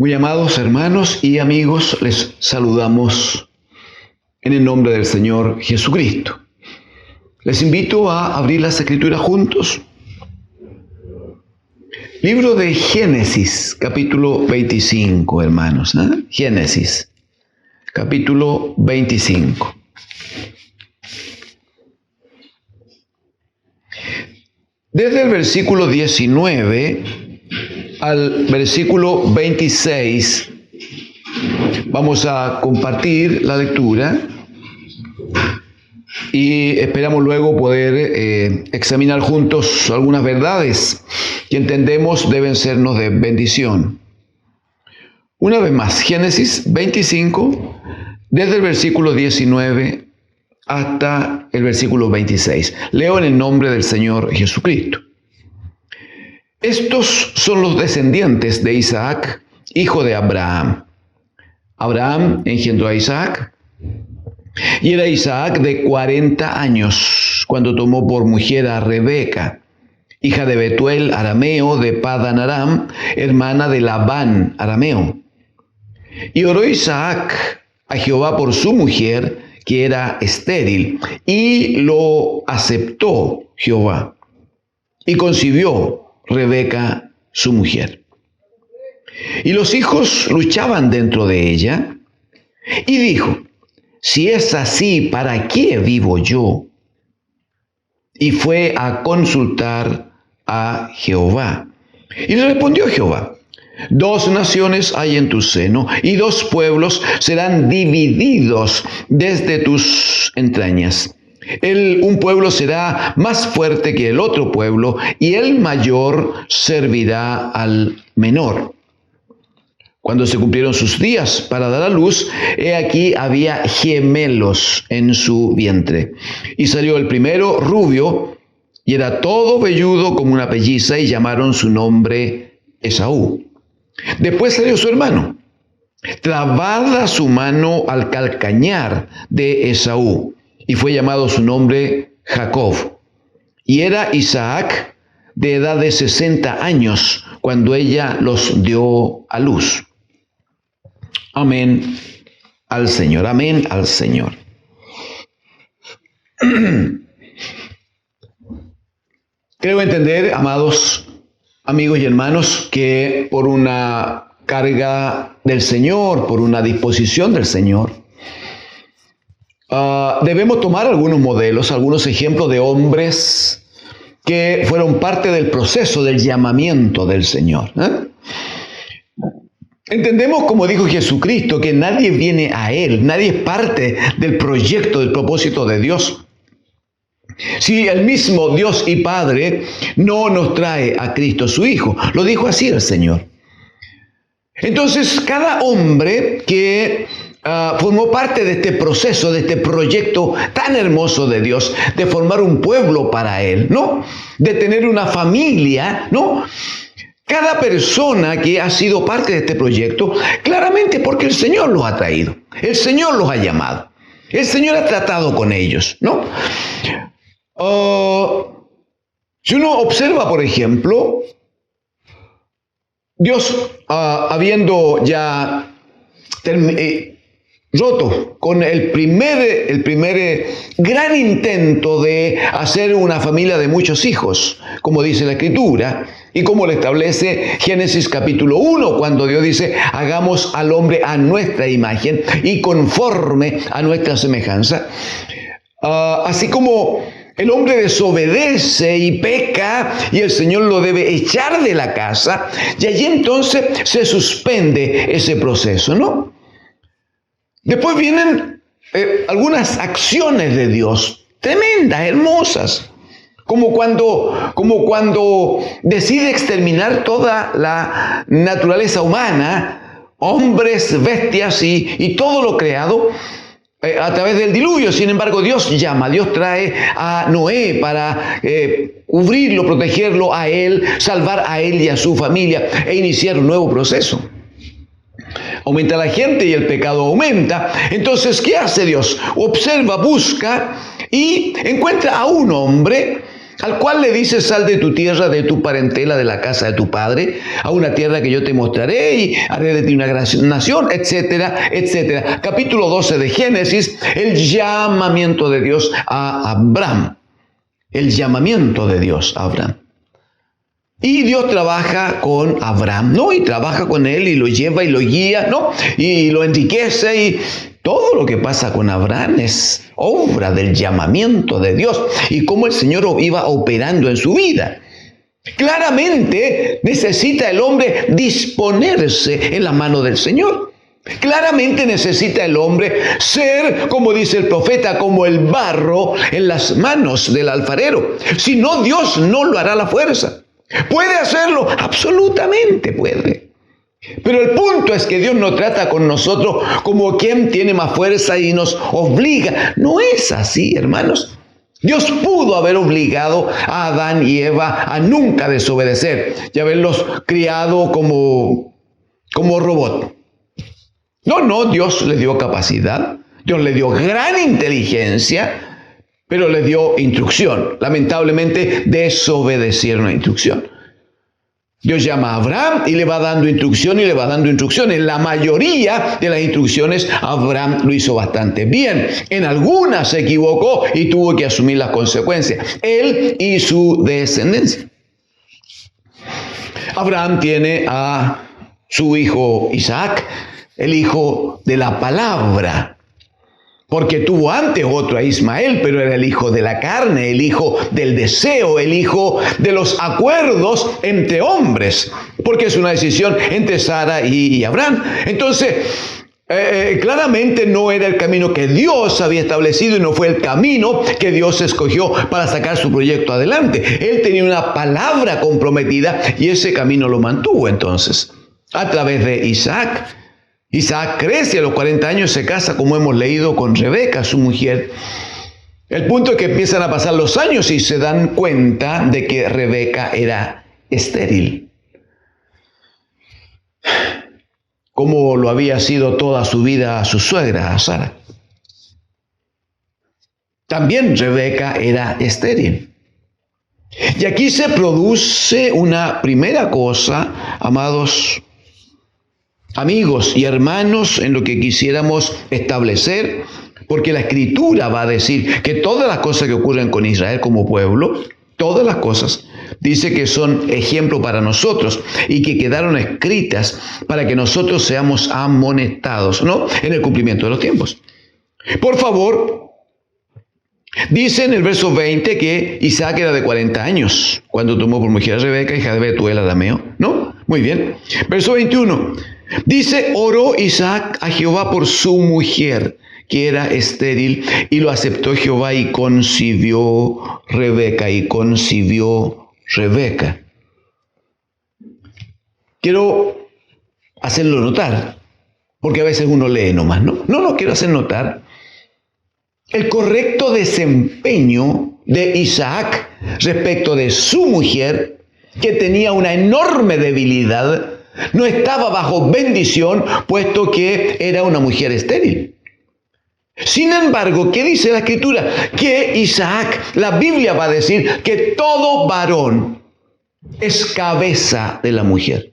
Muy amados hermanos y amigos, les saludamos en el nombre del Señor Jesucristo. Les invito a abrir las Escrituras juntos. Libro de Génesis, capítulo 25, hermanos. Génesis, capítulo 25. Desde el versículo 19 al versículo 26 vamos a compartir la lectura y esperamos luego poder examinar juntos algunas verdades que entendemos deben sernos de bendición. Una vez más, Génesis 25, desde el versículo 19 hasta el versículo 26. Leo en el nombre del Señor Jesucristo. Estos son los descendientes de Isaac, hijo de Abraham. Abraham engendró a Isaac, y era Isaac de 40 años cuando tomó por mujer a Rebeca, hija de Betuel arameo de Padan Aram, hermana de Labán arameo. Y oró Isaac a Jehová por su mujer, que era estéril, y lo aceptó Jehová, y concibió Rebeca, su mujer. Y los hijos luchaban dentro de ella, y dijo: si es así, ¿para qué vivo yo? Y fue a consultar a Jehová. Y le respondió Jehová: 2 naciones hay en tu seno, y 2 pueblos serán divididos desde tus entrañas. Un pueblo será más fuerte que el otro pueblo, y el mayor servirá al menor. Cuando se cumplieron sus días para dar a luz, he aquí había gemelos en su vientre. Y salió el primero rubio, y era todo velludo como una pelliza, y llamaron su nombre Esaú. Después salió su hermano, trabada su mano al calcañar de Esaú, y fue llamado su nombre Jacob. Y era Isaac de edad de 60 años cuando ella los dio a luz. Amén al Señor, amén al Señor. Creo entender, amados amigos y hermanos, que por una carga del Señor, por una disposición del Señor, debemos tomar algunos modelos, algunos ejemplos de hombres que fueron parte del proceso del llamamiento del Señor. Entendemos, como dijo Jesucristo, que nadie viene a Él, nadie es parte del proyecto, del propósito de Dios, si el mismo Dios y Padre no nos trae a Cristo su Hijo. Lo dijo así el Señor. Entonces, cada hombre que formó parte de este proceso, de este proyecto tan hermoso de Dios, de formar un pueblo para Él, ¿no? De tener una familia, ¿no? Cada persona que ha sido parte de este proyecto, claramente porque el Señor los ha traído, el Señor los ha llamado, el Señor ha tratado con ellos, ¿no? Si uno observa, por ejemplo, Dios, habiendo ya roto con el primer gran intento de hacer una familia de muchos hijos, como dice la Escritura, y como lo establece Génesis capítulo 1, cuando Dios dice: hagamos al hombre a nuestra imagen y conforme a nuestra semejanza. Así como el hombre desobedece y peca, y el Señor lo debe echar de la casa, y allí entonces se suspende ese proceso, ¿no? Después vienen algunas acciones de Dios, tremendas, hermosas, como cuando decide exterminar toda la naturaleza humana, hombres, bestias y todo lo creado, a través del diluvio. Sin embargo, Dios llama, Dios trae a Noé para cubrirlo, protegerlo a él, salvar a él y a su familia e iniciar un nuevo proceso. Aumenta la gente y el pecado aumenta. Entonces, ¿qué hace Dios? Observa, busca y encuentra a un hombre al cual le dice: sal de tu tierra, de tu parentela, de la casa de tu padre, a una tierra que yo te mostraré y haré de ti una gran nación, etcétera, etcétera. Capítulo 12 de Génesis, el llamamiento de Dios a Abraham. El llamamiento de Dios a Abraham. Y Dios trabaja con Abraham, ¿no? Y trabaja con él y lo lleva y lo guía, ¿no? Y lo enriquece, y todo lo que pasa con Abraham es obra del llamamiento de Dios y cómo el Señor iba operando en su vida. Claramente necesita el hombre disponerse en la mano del Señor. Claramente necesita el hombre ser, como dice el profeta, como el barro en las manos del alfarero. Si no, Dios no lo hará a la fuerza. ¿Puede hacerlo? Absolutamente puede. Pero el punto es que Dios no trata con nosotros como quien tiene más fuerza y nos obliga. No es así, hermanos. Dios pudo haber obligado a Adán y Eva a nunca desobedecer y haberlos criado como robot. No, Dios les dio capacidad, Dios les dio gran inteligencia, pero les dio instrucción. Lamentablemente desobedecieron la instrucción. Dios llama a Abraham y le va dando instrucción y le va dando instrucciones. La mayoría de las instrucciones Abraham lo hizo bastante bien. En algunas se equivocó y tuvo que asumir las consecuencias. Él y su descendencia. Abraham tiene a su hijo Isaac, el hijo de la palabra. Porque tuvo antes otro a Ismael, pero era el hijo de la carne, el hijo del deseo, el hijo de los acuerdos entre hombres, porque es una decisión entre Sara y Abraham. Entonces, claramente no era el camino que Dios había establecido y no fue el camino que Dios escogió para sacar su proyecto adelante. Él tenía una palabra comprometida y ese camino lo mantuvo entonces a través de Isaac. Isaac crece, a los 40 años se casa, como hemos leído, con Rebeca, su mujer. El punto es que empiezan a pasar los años y se dan cuenta de que Rebeca era estéril, como lo había sido toda su vida su suegra, a Sara. También Rebeca era estéril. Y aquí se produce una primera cosa, amados amigos y hermanos, en lo que quisiéramos establecer, porque la Escritura va a decir que todas las cosas que ocurren con Israel como pueblo, todas las cosas, dice que son ejemplo para nosotros y que quedaron escritas para que nosotros seamos amonestados, ¿no?, en el cumplimiento de los tiempos. Por favor, dice en el verso 20 que Isaac era de 40 años cuando tomó por mujer a Rebeca, hija de Betuel arameo, ¿no? Muy bien. Verso 21. Dice: oró Isaac a Jehová por su mujer, que era estéril, y lo aceptó Jehová y concibió Rebeca, Quiero hacerlo notar, porque a veces uno lee nomás, ¿no? No quiero hacer notar el correcto desempeño de Isaac respecto de su mujer, que tenía una enorme debilidad. No estaba bajo bendición, puesto que era una mujer estéril. Sin embargo, ¿qué dice la Escritura? Que Isaac, la Biblia va a decir que todo varón es cabeza de la mujer.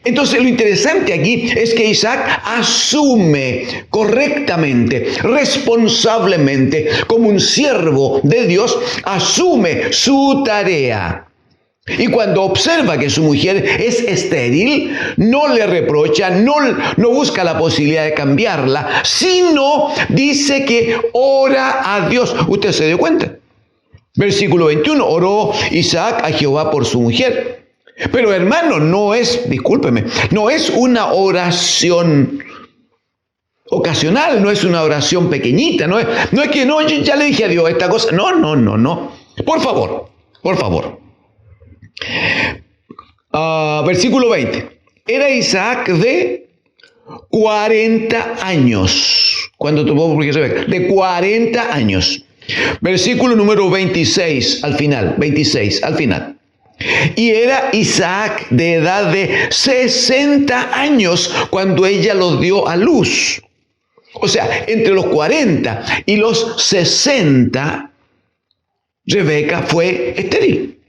Entonces, lo interesante aquí es que Isaac asume correctamente, responsablemente, como un siervo de Dios, asume su tarea. Y cuando observa que su mujer es estéril, no le reprocha, no busca la posibilidad de cambiarla, sino dice que ora a Dios. ¿Usted se dio cuenta? Versículo 21, oró Isaac a Jehová por su mujer. Pero hermano, no es una oración ocasional, no es una oración pequeñita, no es que yo ya le dije a Dios esta cosa. No. Por favor. Versículo 20. Era Isaac de 40 años cuando tomó por Rebeca, de 40 años. Versículo número 26 al final. Y era Isaac de edad de 60 años cuando ella lo dio a luz. O sea, entre los 40 y los 60 Rebeca fue estéril.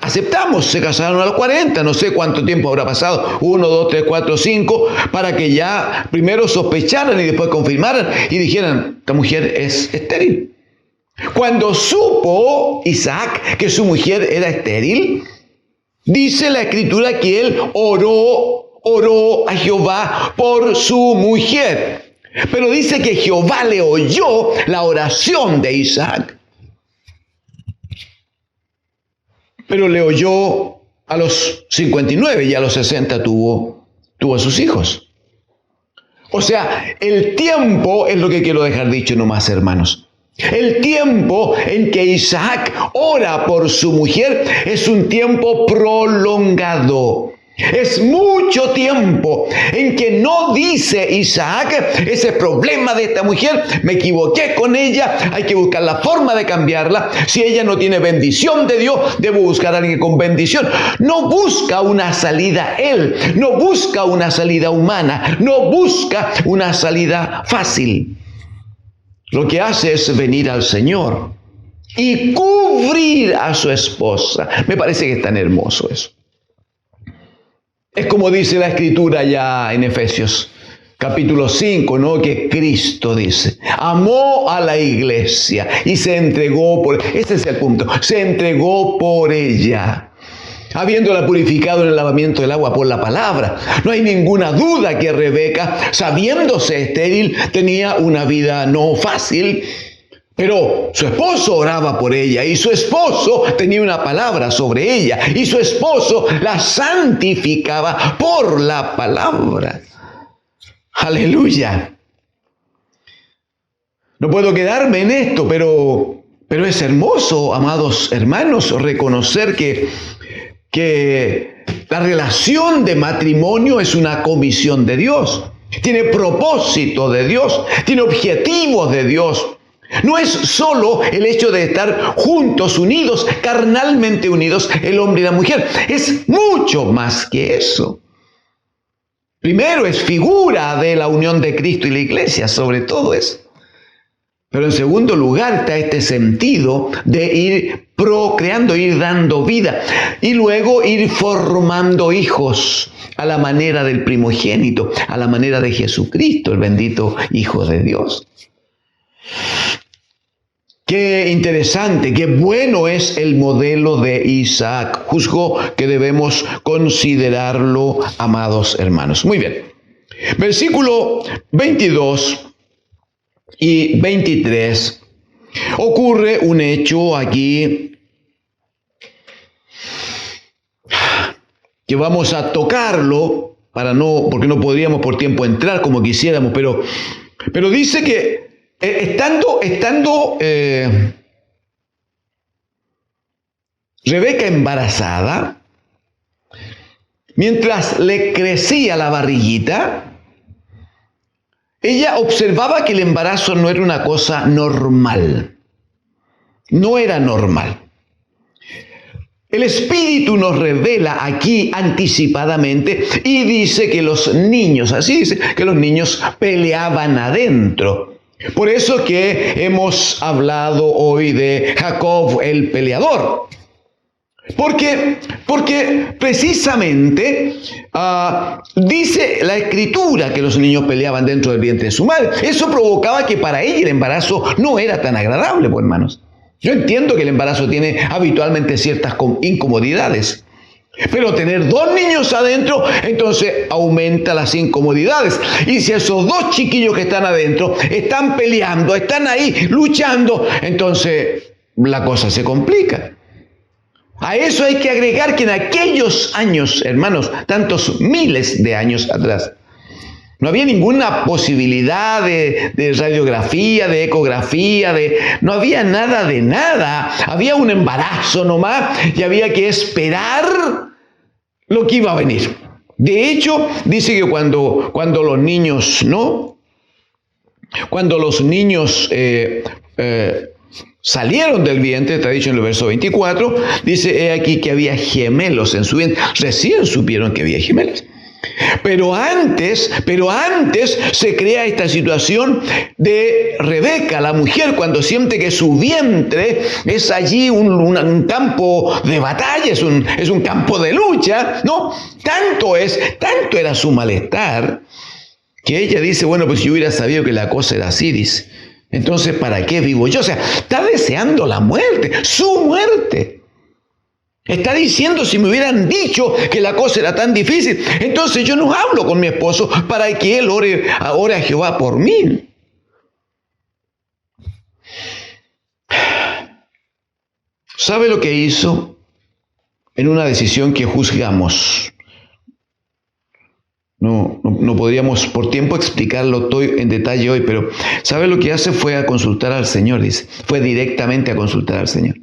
Aceptamos, se casaron a los 40, no sé cuánto tiempo habrá pasado, 1, 2, 3, 4, 5, para que ya primero sospecharan y después confirmaran y dijeran, esta mujer es estéril. Cuando supo Isaac que su mujer era estéril, dice la Escritura que él oró a Jehová por su mujer. Pero dice que Jehová le oyó la oración de Isaac. Pero le oyó a los 59 y a los 60 tuvo a sus hijos. O sea, el tiempo es lo que quiero dejar dicho nomás, hermanos. El tiempo en que Isaac ora por su mujer es un tiempo prolongado. Es mucho tiempo en que no dice Isaac, ese problema de esta mujer, me equivoqué con ella, hay que buscar la forma de cambiarla. Si ella no tiene bendición de Dios, debo buscar a alguien con bendición. No busca una salida él, no busca una salida humana, no busca una salida fácil. Lo que hace es venir al Señor y cubrir a su esposa. Me parece que es tan hermoso eso. Es como dice la Escritura ya en Efesios, capítulo 5, ¿no? Que Cristo dice, amó a la iglesia y se entregó por... Ese es el punto, se entregó por ella, habiéndola purificado en el lavamiento del agua por la palabra. No hay ninguna duda que Rebeca, sabiéndose estéril, tenía una vida no fácil, pero su esposo oraba por ella y su esposo tenía una palabra sobre ella y su esposo la santificaba por la palabra. Aleluya. No puedo quedarme en esto, pero es hermoso, amados hermanos, reconocer que la relación de matrimonio es una comisión de Dios. Tiene propósito de Dios, tiene objetivos de Dios. No es solo el hecho de estar juntos, unidos, carnalmente unidos, el hombre y la mujer. Es mucho más que eso. Primero es figura de la unión de Cristo y la iglesia, sobre todo eso. Pero en segundo lugar está este sentido de ir procreando, ir dando vida y luego ir formando hijos a la manera del primogénito, a la manera de Jesucristo, el bendito Hijo de Dios. Qué interesante, qué bueno es el modelo de Isaac. Juzgo que debemos considerarlo, amados hermanos. Muy bien. Versículo 22 y 23. Ocurre un hecho aquí que vamos a tocarlo porque no podríamos por tiempo entrar como quisiéramos, pero dice que estando Rebeca embarazada, mientras le crecía la barriguita, ella observaba que el embarazo no era una cosa normal. No era normal. El Espíritu nos revela aquí anticipadamente y dice que los niños, así dice, que los niños peleaban adentro. Por eso que hemos hablado hoy de Jacob el peleador. Porque precisamente dice la Escritura que los niños peleaban dentro del vientre de su madre. Eso provocaba que para ella el embarazo no era tan agradable, pues, hermanos. Yo entiendo que el embarazo tiene habitualmente ciertas incomodidades. Pero tener dos niños adentro, entonces aumenta las incomodidades. Y si esos dos chiquillos que están adentro están peleando, están ahí luchando, entonces la cosa se complica. A eso hay que agregar que en aquellos años, hermanos, tantos miles de años atrás, no había ninguna posibilidad de radiografía, de ecografía, no había nada de nada. Había un embarazo nomás y había que esperar lo que iba a venir. De hecho, dice que cuando los niños, ¿no? Cuando los niños salieron del vientre, está dicho en el verso 24, dice, he aquí que había gemelos en su vientre. Recién supieron que había gemelos. Pero antes se crea esta situación de Rebeca, la mujer, cuando siente que su vientre es allí un campo de batalla, es un campo de lucha, ¿no? Tanto era su malestar, que ella dice, bueno, pues si yo hubiera sabido que la cosa era así, dice, entonces ¿para qué vivo yo? O sea, está deseando la muerte, su muerte. Está diciendo, si me hubieran dicho que la cosa era tan difícil, entonces yo no hablo con mi esposo para que él ore a Jehová por mí. ¿Sabe lo que hizo en una decisión que juzgamos? No podríamos por tiempo explicarlo todo en detalle hoy, pero ¿sabe lo que hace? Fue a consultar al Señor, dice. Fue directamente a consultar al Señor.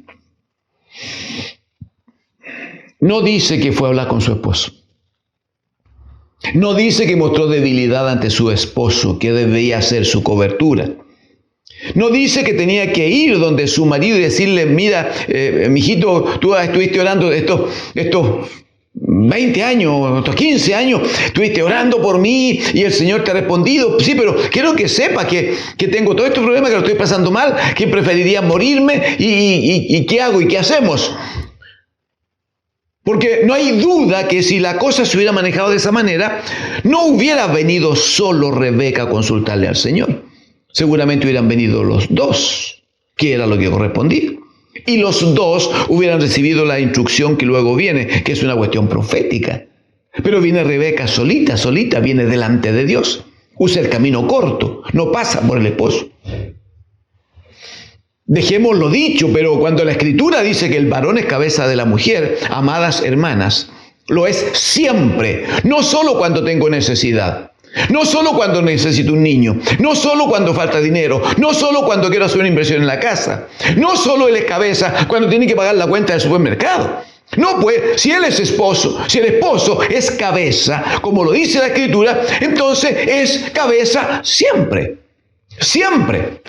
No dice que fue a hablar con su esposo. No dice que mostró debilidad ante su esposo, que debía ser su cobertura. No dice que tenía que ir donde su marido y decirle, mira, mijito, tú estuviste orando estos 20 años, estos 15 años, estuviste orando por mí y el Señor te ha respondido. Sí, pero quiero que sepa que tengo todo este problema, que lo estoy pasando mal, que preferiría morirme y ¿qué hago y qué hacemos? Porque no hay duda que si la cosa se hubiera manejado de esa manera, no hubiera venido solo Rebeca a consultarle al Señor. Seguramente hubieran venido los dos, que era lo que correspondía. Y los dos hubieran recibido la instrucción que luego viene, que es una cuestión profética. Pero viene Rebeca solita, viene delante de Dios. Usa el camino corto, no pasa por el esposo. Dejémoslo dicho, pero cuando la Escritura dice que el varón es cabeza de la mujer, amadas hermanas, lo es siempre, no solo cuando tengo necesidad, no solo cuando necesito un niño, no solo cuando falta dinero, no solo cuando quiero hacer una inversión en la casa, no solo él es cabeza cuando tiene que pagar la cuenta del supermercado. No, pues, si él es esposo, si el esposo es cabeza, como lo dice la Escritura, entonces es cabeza siempre, siempre.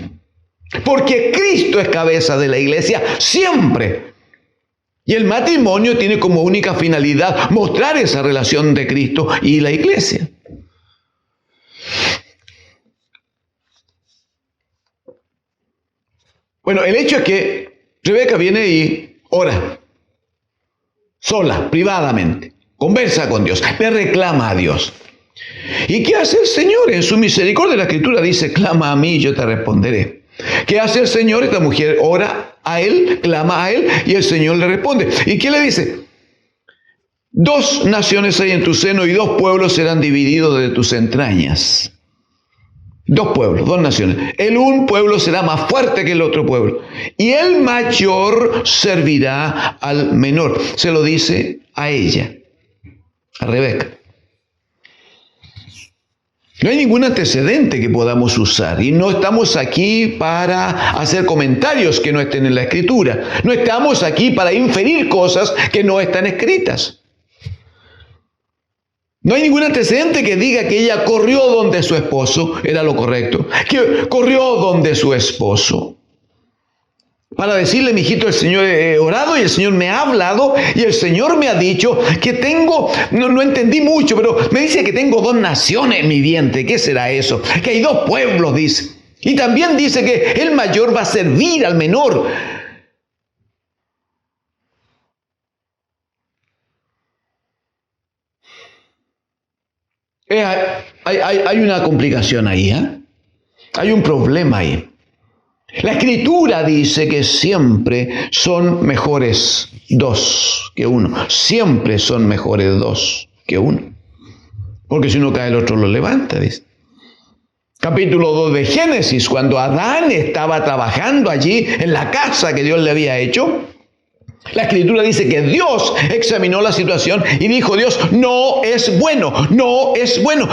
Porque Cristo es cabeza de la iglesia siempre. Y el matrimonio tiene como única finalidad mostrar esa relación de Cristo y la iglesia. Bueno, el hecho es que Rebeca viene y ora, sola, privadamente, conversa con Dios, le reclama a Dios. ¿Y qué hace el Señor? En su misericordia la Escritura dice, clama a mí y yo te responderé. ¿Qué hace el Señor? Esta mujer ora a él, clama a él y el Señor le responde. ¿Y qué le dice? 2 naciones hay en tu seno y 2 pueblos serán divididos de tus entrañas. 2 pueblos, 2 naciones. Un pueblo será más fuerte que el otro pueblo y el mayor servirá al menor. Se lo dice a ella, a Rebeca. No hay ningún antecedente que podamos usar y no estamos aquí para hacer comentarios que no estén en la Escritura. No estamos aquí para inferir cosas que no están escritas. No hay ningún antecedente que diga que ella corrió donde su esposo, era lo correcto, que corrió donde su esposo. Para decirle, mijito, el Señor he orado y el Señor me ha hablado y el Señor me ha dicho que tengo, no entendí mucho, pero me dice que tengo 2 naciones en mi vientre. ¿Qué será eso? Que hay 2 pueblos, dice. Y también dice que el mayor va a servir al menor. Hay una complicación ahí, ¿eh? Hay un problema ahí. La Escritura dice que siempre son mejores 2 que 1. Siempre son mejores 2 que 1. Porque si uno cae, el otro lo levanta, dice. Capítulo 2 de Génesis, cuando Adán estaba trabajando allí en la casa que Dios le había hecho, la Escritura dice que Dios examinó la situación y dijo, Dios, no es bueno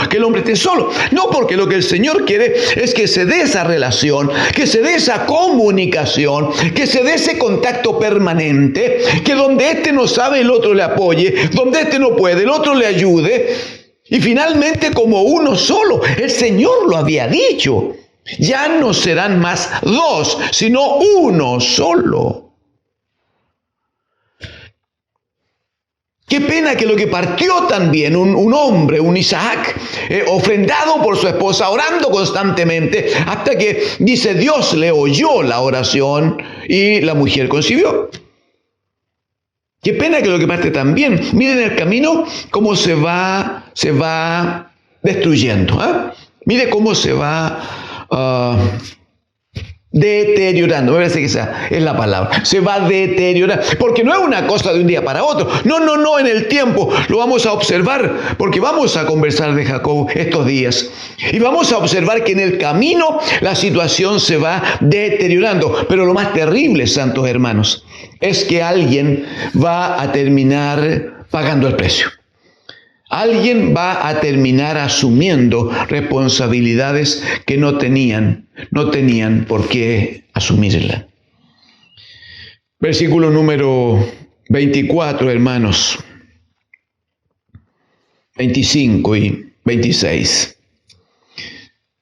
que el hombre esté solo. No, porque lo que el Señor quiere es que se dé esa relación, que se dé esa comunicación, que se dé ese contacto permanente, que donde este no sabe, el otro le apoye, donde este no puede, el otro le ayude. Y finalmente como uno solo, el Señor lo había dicho. Ya no serán más 2, sino 1 solo. Qué pena que lo que partió también un hombre, un Isaac, ofrendado por su esposa, orando constantemente, hasta que dice Dios le oyó la oración y la mujer concibió. Qué pena que lo que parte también. Miren el camino cómo se va destruyendo. Mire cómo se va deteriorando. Me parece que esa es la palabra. Se va a deteriorar. Porque no es una cosa de un día para otro. No, en el tiempo lo vamos a observar. Porque vamos a conversar de Jacob estos días. Y vamos a observar que en el camino la situación se va deteriorando. Pero lo más terrible, santos hermanos, es que alguien va a terminar pagando el precio. Alguien va a terminar asumiendo responsabilidades que no tenían por qué asumirla. Versículo número 24, hermanos. 25 y 26.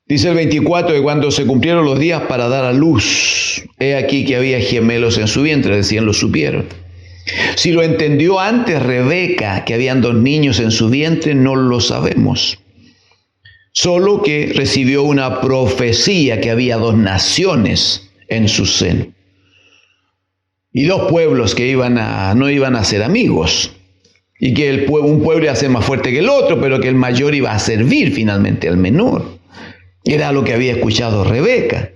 Dice el 24 que cuando se cumplieron los días para dar a luz, he aquí que había gemelos en su vientre, recién lo supieron. Si lo entendió antes Rebeca, que habían 2 niños en su vientre, no lo sabemos. Solo que recibió una profecía que había 2 naciones en su seno. Y 2 pueblos que no iban a ser amigos. Y que un pueblo iba a ser más fuerte que el otro, pero que el mayor iba a servir finalmente al menor. Era lo que había escuchado Rebeca.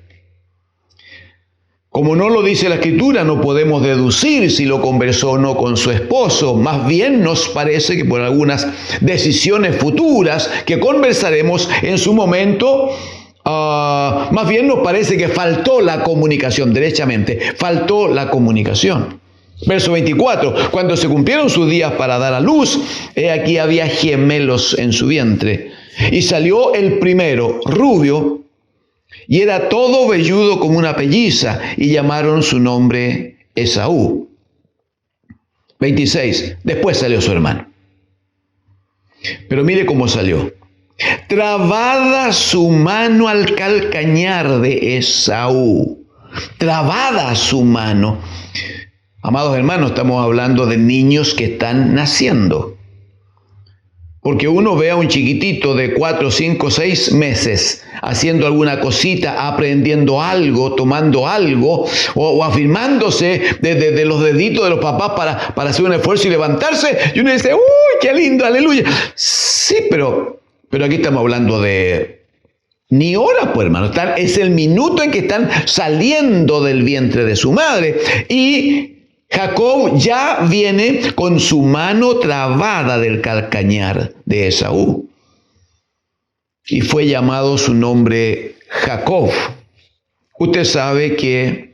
Como no lo dice la Escritura, no podemos deducir si lo conversó o no con su esposo. Más bien nos parece que por algunas decisiones futuras que conversaremos en su momento, más bien nos parece que faltó la comunicación, derechamente, faltó la comunicación. Verso 24, cuando se cumplieron sus días para dar a luz, he aquí había gemelos en su vientre. Y salió el primero, rubio, y era todo velludo como una pelliza, y llamaron su nombre Esaú. 26. Después salió su hermano. Pero mire cómo salió. Trabada su mano al calcañar de Esaú. Trabada su mano. Amados hermanos, estamos hablando de niños que están naciendo. Porque uno ve a un chiquitito de 4, 5, 6 meses haciendo alguna cosita, aprendiendo algo, tomando algo, o afirmándose de los deditos de los papás para hacer un esfuerzo y levantarse. Y uno dice, ¡uy, qué lindo, aleluya! Sí, pero aquí estamos hablando de ni horas, pues hermano. Es el minuto en que están saliendo del vientre de su madre. Y Jacob ya viene con su mano trabada del calcañar de Esaú. Y fue llamado su nombre Jacob. Usted sabe que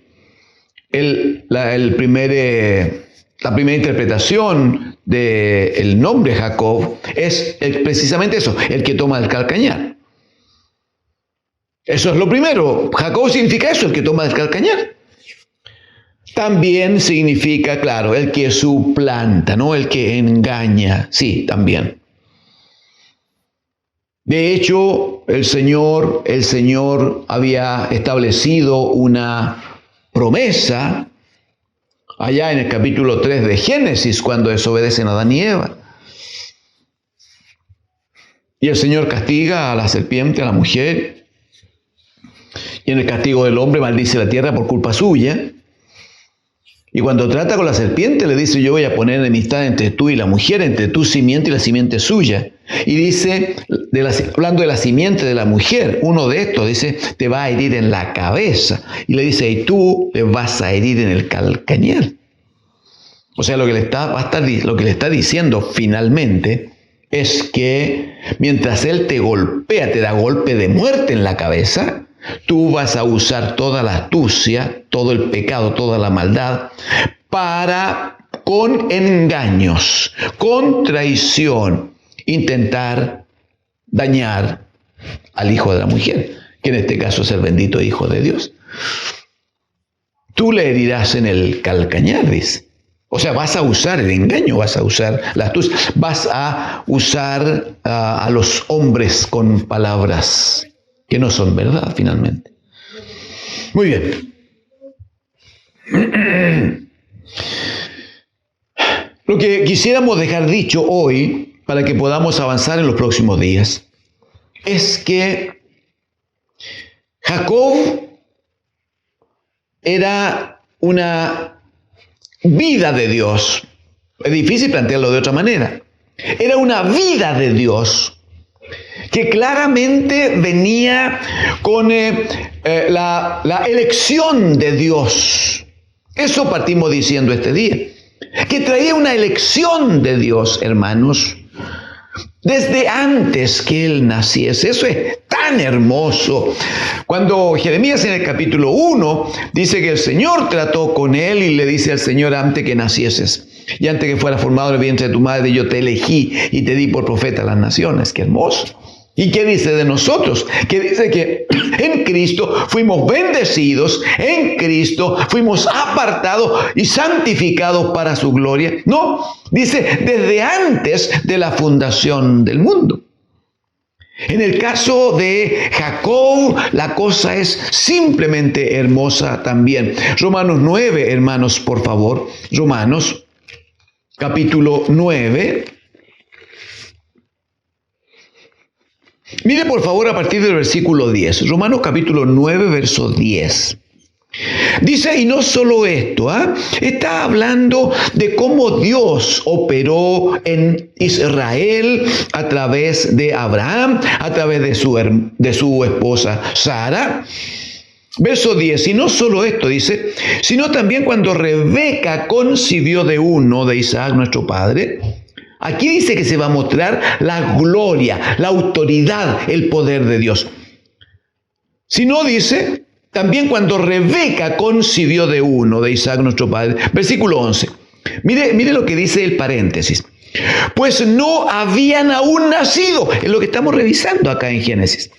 la primera interpretación del nombre Jacob es precisamente eso, el que toma el calcañar. Eso es lo primero. Jacob significa eso, el que toma el calcañar. También significa, claro, el que suplanta, ¿no? El que engaña. Sí, también. De hecho, el Señor había establecido una promesa allá en el capítulo 3 de Génesis, cuando desobedecen a Adán y Eva. Y el Señor castiga a la serpiente, a la mujer, y en el castigo del hombre maldice la tierra por culpa suya. Y cuando trata con la serpiente le dice, yo voy a poner enemistad entre tú y la mujer, entre tu simiente y la simiente suya. Y dice, hablando de la simiente de la mujer, uno de estos dice, te va a herir en la cabeza. Y le dice, y tú le vas a herir en el calcañar. O sea, lo que le está diciendo finalmente es que mientras él te golpea, te da golpe de muerte en la cabeza, tú vas a usar toda la astucia, todo el pecado, toda la maldad, para, con engaños, con traición, intentar dañar al hijo de la mujer, que en este caso es el bendito Hijo de Dios. Tú le herirás en el calcañar, dice. O sea, vas a usar el engaño, vas a usar la astucia, vas a usar a los hombres con palabras que no son verdad, finalmente. Muy bien. Lo que quisiéramos dejar dicho hoy, para que podamos avanzar en los próximos días, es que Jacob era una vida de Dios. Es difícil plantearlo de otra manera. Era una vida de Dios que claramente venía con la elección de Dios. Eso partimos diciendo este día. Que traía una elección de Dios, hermanos, desde antes que él naciese. Eso es tan hermoso. Cuando Jeremías en el capítulo 1 dice que el Señor trató con él y le dice al Señor: antes que nacieses y antes que fuera formado en el vientre de tu madre, yo te elegí y te di por profeta a las naciones. ¡Qué hermoso! ¿Y qué dice de nosotros? Que dice que en Cristo fuimos bendecidos, en Cristo fuimos apartados y santificados para su gloria. No, dice desde antes de la fundación del mundo. En el caso de Jacob, la cosa es simplemente hermosa también. Romanos 9, hermanos, por favor. Romanos, capítulo 9. Mire por favor a partir del versículo 10. Romanos capítulo 9, verso 10. Dice, y no solo esto, está hablando de cómo Dios operó en Israel a través de Abraham, a través de su esposa Sara. Verso 10, y no solo esto, dice, sino también cuando Rebeca concibió de uno de Isaac, nuestro padre. Aquí dice que se va a mostrar la gloria, la autoridad, el poder de Dios. Si no, dice, también cuando Rebeca concibió de uno de Isaac, nuestro padre. Versículo 11. Mire lo que dice el paréntesis. Pues no habían aún nacido, es lo que estamos revisando acá en Génesis.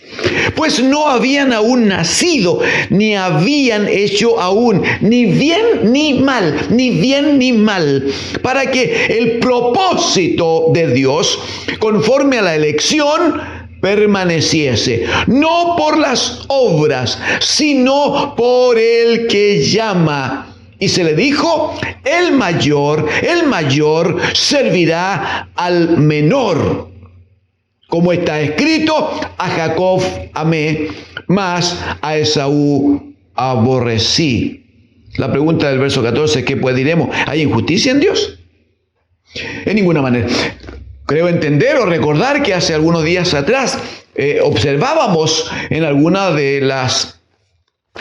Pues no habían aún nacido, ni habían hecho aún ni bien ni mal, ni bien ni mal, para que el propósito de Dios, conforme a la elección, permaneciese, no por las obras, sino por el que llama. Y se le dijo, el mayor servirá al menor. Como está escrito, a Jacob amé, mas a Esaú aborrecí. La pregunta del verso 14 es, ¿qué pues diremos? ¿Hay injusticia en Dios? En ninguna manera. Creo entender o recordar que hace algunos días atrás observábamos en alguna de las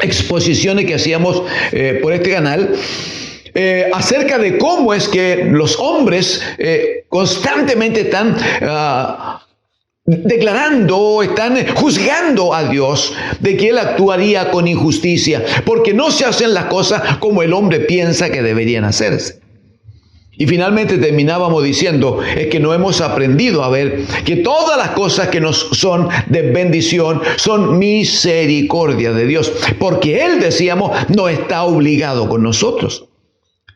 exposiciones que hacíamos por este canal acerca de cómo es que los hombres constantemente están declarando, están juzgando a Dios de que Él actuaría con injusticia, porque no se hacen las cosas como el hombre piensa que deberían hacerse. Y finalmente terminábamos diciendo, es que no hemos aprendido a ver que todas las cosas que nos son de bendición son misericordia de Dios, porque Él, decíamos, no está obligado con nosotros.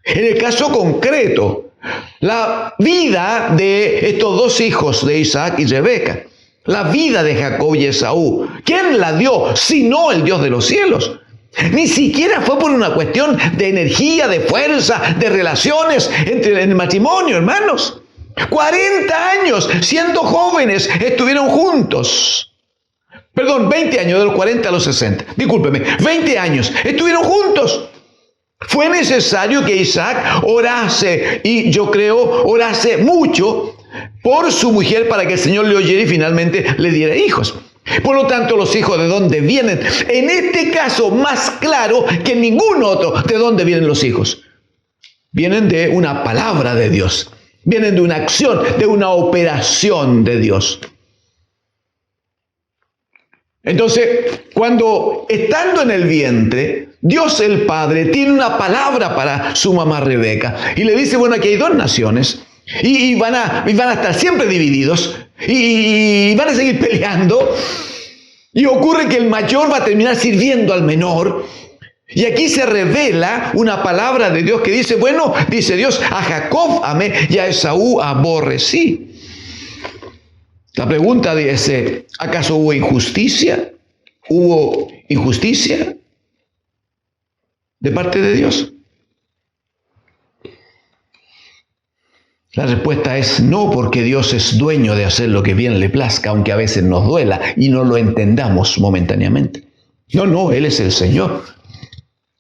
En el caso concreto, la vida de estos dos hijos de Isaac y Rebeca, la vida de Jacob y Esaú, ¿quién la dio sino el Dios de los cielos? Ni siquiera fue por una cuestión de energía, de fuerza, de relaciones entre el matrimonio, hermanos. 40 años, siendo jóvenes, estuvieron juntos. Perdón, 20 años, de los 40 a los 60. Discúlpeme, 20 años, estuvieron juntos. Fue necesario que Isaac orase, y yo creo orase mucho por su mujer para que el Señor le oyera y finalmente le diera hijos. Por lo tanto, los hijos, ¿de dónde vienen? En este caso, más claro que en ningún otro, ¿de dónde vienen los hijos? Vienen de una palabra de Dios. Vienen de una acción, de una operación de Dios. Entonces, cuando estando en el vientre, Dios el Padre tiene una palabra para su mamá Rebeca. Y le dice, bueno, aquí hay dos naciones. Y van a estar siempre divididos. Y van a seguir peleando. Y ocurre que el mayor va a terminar sirviendo al menor. Y aquí se revela una palabra de Dios que dice, bueno, dice Dios, a Jacob amé y a Esaú aborrecí. La pregunta dice, ¿acaso hubo injusticia? ¿Hubo injusticia de parte de Dios? La respuesta es no, porque Dios es dueño de hacer lo que bien le plazca, aunque a veces nos duela y no lo entendamos momentáneamente. No, Él es el Señor.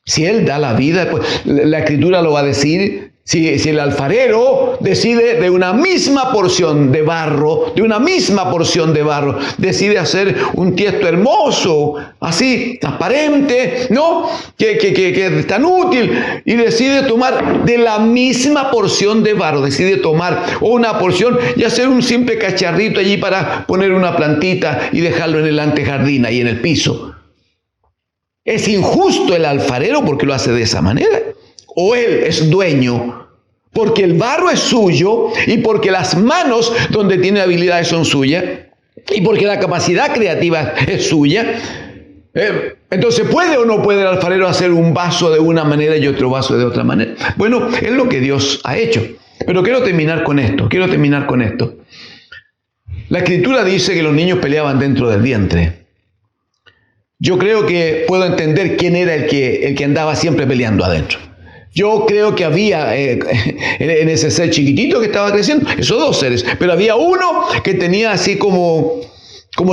Si Él da la vida, pues la Escritura lo va a decir. Si el alfarero decide de una misma porción de barro, decide hacer un tiesto hermoso, así, transparente, ¿no? Que es tan útil, y decide tomar de la misma porción de barro, decide tomar una porción y hacer un simple cacharrito allí para poner una plantita y dejarlo en el antejardín, ahí en el piso. ¿Es injusto el alfarero porque lo hace de esa manera? ¿O él es dueño porque el barro es suyo y porque las manos donde tiene habilidades son suyas y porque la capacidad creativa es suya? Entonces, ¿puede o no puede el alfarero hacer un vaso de una manera y otro vaso de otra manera? Bueno, es lo que Dios ha hecho. Pero quiero terminar con esto. La Escritura dice que los niños peleaban dentro del vientre. Yo creo que puedo entender quién era el que andaba siempre peleando adentro. Yo creo que había en ese ser chiquitito que estaba creciendo, esos dos seres, pero había uno que tenía así como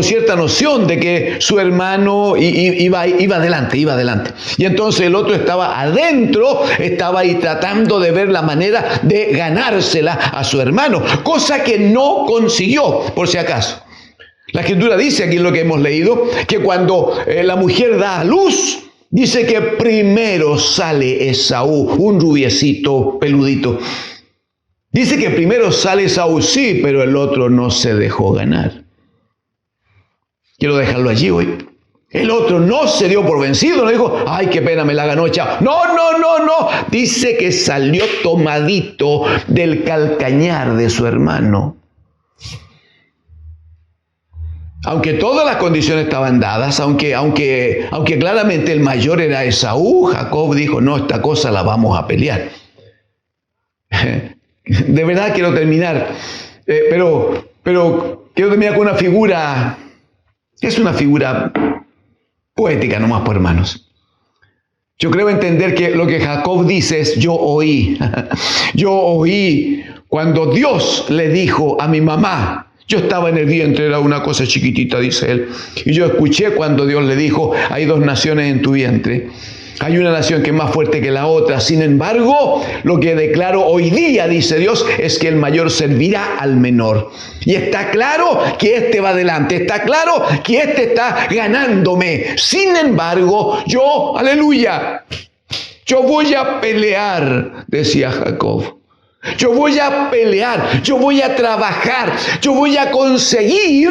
cierta noción de que su hermano iba adelante. Y entonces el otro estaba adentro, estaba ahí tratando de ver la manera de ganársela a su hermano, cosa que no consiguió, por si acaso. La Escritura dice, aquí en lo que hemos leído, que cuando la mujer da a luz, dice que primero sale Esaú, un rubiecito peludito. Dice que primero sale Esaú, sí, pero el otro no se dejó ganar. Quiero dejarlo allí hoy. El otro no se dio por vencido, no dijo, ay, qué pena, me la ganó, chao. No. Dice que salió tomadito del calcañar de su hermano. Aunque todas las condiciones estaban dadas, aunque claramente el mayor era Esaú, Jacob dijo, no, esta cosa la vamos a pelear. De verdad quiero terminar, pero quiero terminar con una figura, es una figura poética nomás, por hermanos. Yo creo entender que lo que Jacob dice es, yo oí cuando Dios le dijo a mi mamá, yo estaba en el vientre, era una cosa chiquitita, dice él. Y yo escuché cuando Dios le dijo, hay dos naciones en tu vientre. Hay una nación que es más fuerte que la otra. Sin embargo, lo que declaro hoy día, dice Dios, es que el mayor servirá al menor. Y está claro que este va adelante. Está claro que este está ganándome. Sin embargo, yo, aleluya, yo voy a pelear, decía Jacob. Yo voy a pelear, yo voy a trabajar, yo voy a conseguir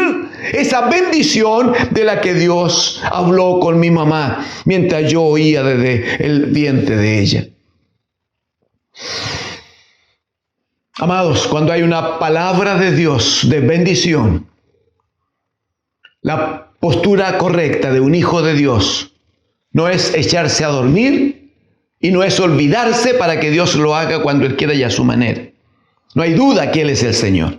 esa bendición de la que Dios habló con mi mamá mientras yo oía desde el vientre de ella. Amados, cuando hay una palabra de Dios de bendición, la postura correcta de un hijo de Dios no es echarse a dormir, y no es olvidarse para que Dios lo haga cuando Él quiera y a su manera. No hay duda que Él es el Señor.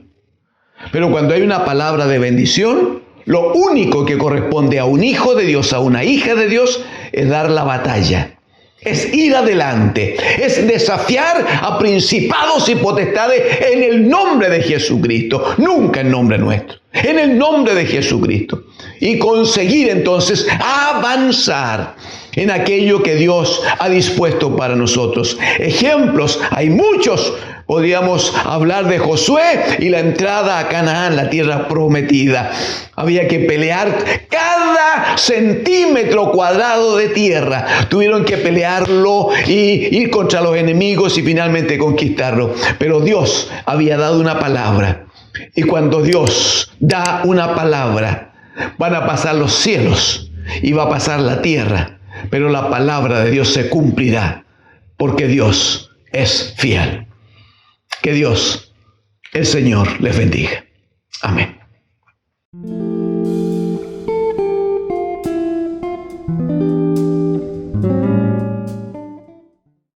Pero cuando hay una palabra de bendición, lo único que corresponde a un hijo de Dios, a una hija de Dios, es dar la batalla. Es ir adelante. Es desafiar a principados y potestades en el nombre de Jesucristo. Nunca en nombre nuestro. En el nombre de Jesucristo. Y conseguir entonces avanzar en aquello que Dios ha dispuesto para nosotros. Ejemplos, hay muchos. Podríamos hablar de Josué y la entrada a Canaán, la tierra prometida. Había que pelear cada centímetro cuadrado de tierra. Tuvieron que pelearlo y ir contra los enemigos y finalmente conquistarlo. Pero Dios había dado una palabra. Y cuando Dios da una palabra, van a pasar los cielos y va a pasar la tierra. Pero la palabra de Dios se cumplirá, porque Dios es fiel. Que Dios, el Señor, les bendiga. Amén.